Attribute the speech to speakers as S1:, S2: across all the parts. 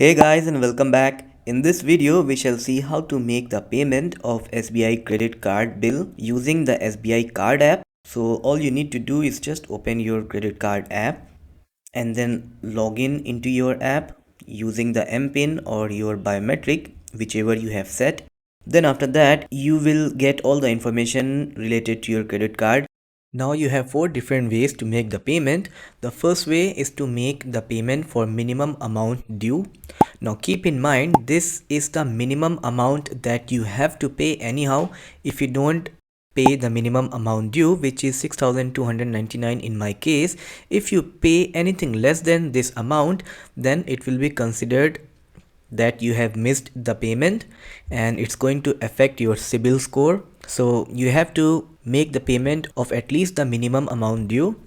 S1: Hey guys, and welcome back. In this video, we shall see how to make the payment of SBI credit card bill using the SBI Card app. So all you need to do is just open your credit card app and then log in into your app using the MPIN or your biometric, whichever you have set. Then after that, you will get all the information related to your credit card. Now you have four different ways to make the payment. The first way is to make the payment for minimum amount due. Now keep in mind, this is the minimum amount that you have to pay anyhow. If you don't pay the minimum amount due, which is 6,299 in my case, if you pay anything less than this amount, then it will be considered that you have missed the payment and it's going to affect your CIBIL score. So you have to make the payment of at least the minimum amount due,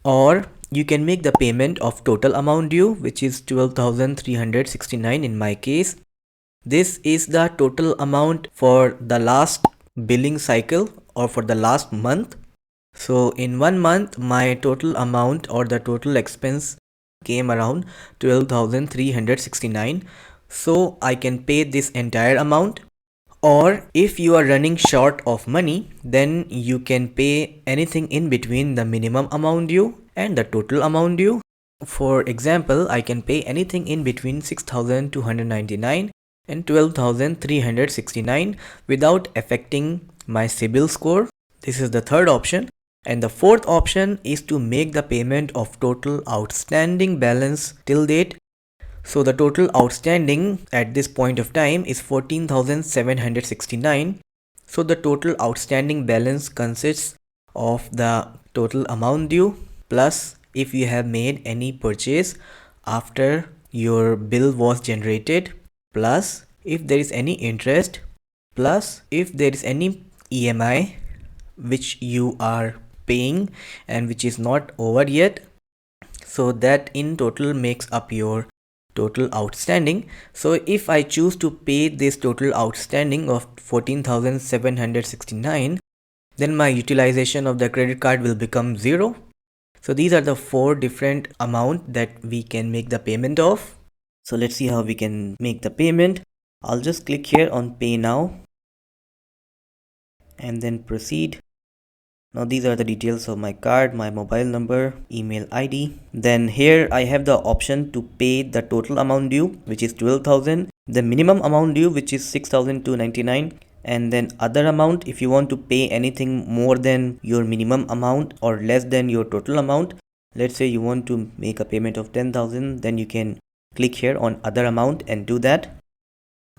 S1: or you can make the payment of total amount due, which is 12,369 in my case. This is the total amount for the last billing cycle or for the last month. So in 1 month, my total amount or the total expense came around 12,369. So I can pay this entire amount. Or if you are running short of money, then you can pay anything in between the minimum amount due and the total amount due. For example, I can pay anything in between 6,299 and 12,369 without affecting my CIBIL score. This is the third option. And the fourth option is to make the payment of total outstanding balance till date. So the total outstanding at this point of time is 14,769. So the total outstanding balance consists of the total amount due plus if you have made any purchase after your bill was generated, plus if there is any interest, plus if there is any EMI which you are paying and which is not over yet. So that in total makes up your total outstanding. So if I choose to pay this total outstanding of 14,769, then my utilization of the credit card will become 0. So these are the four different amount that we can make the payment of. So let's see how we can make the payment. I'll just click here on pay now and then proceed. Now these are the details of my card, my mobile number, email ID. Then here I have the option to pay the total amount due, which is 12,000, the minimum amount due, which is 6,299, and then other amount if you want to pay anything more than your minimum amount or less than your total amount. Let's say you want to make a payment of 10,000, then you can click here on other amount and do that.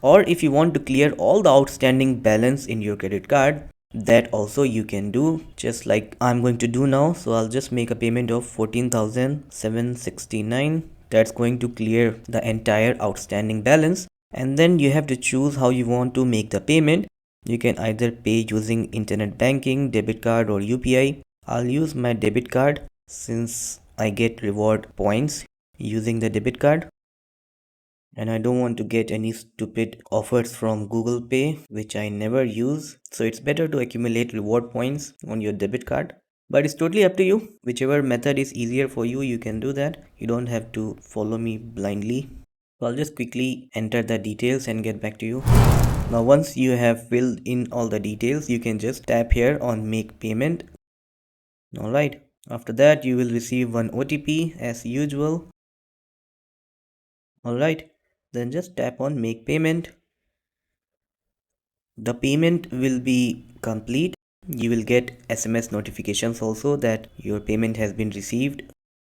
S1: Or if you want to clear all the outstanding balance in your credit card, that also you can do, just like I'm going to do now. So I'll just make a payment of 14,769. That's going to clear the entire outstanding balance. And then you have to choose how you want to make the payment. You can either pay using internet banking, debit card or UPI. I'll use my debit card since I get reward points using the debit card. And I don't want to get any stupid offers from Google Pay, which I never use. So it's better to accumulate reward points on your debit card. But it's totally up to you. Whichever method is easier for you, you can do that. You don't have to follow me blindly. So I'll just quickly enter the details and get back to you. Now once you have filled in all the details, you can just tap here on make payment. Alright. After that, you will receive one OTP as usual. Alright. Then just tap on make payment. The payment will be complete. You will get SMS notifications also that your payment has been received,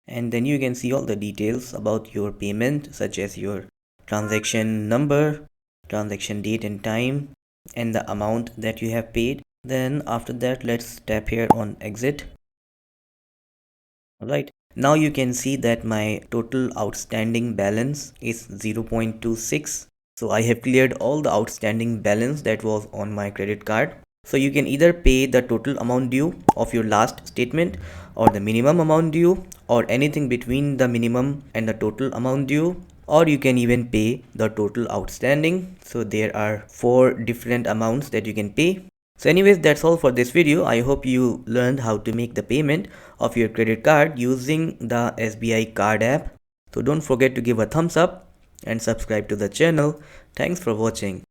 S1: and then you can see all the details about your payment, such as your transaction number, transaction date and time, and the amount that you have paid. Then after that, let's tap here on exit. Alright, now you can see that my total outstanding balance is 0.26. So I have cleared all the outstanding balance that was on my credit card. So you can either pay the total amount due of your last statement, or the minimum amount due, or anything between the minimum and the total amount due, or you can even pay the total outstanding. So there are four different amounts that you can pay. So anyways, that's all for this video. I hope you learned how to make the payment of your credit card using the SBI Card app. So don't forget to give a thumbs up and subscribe to the channel. Thanks for watching.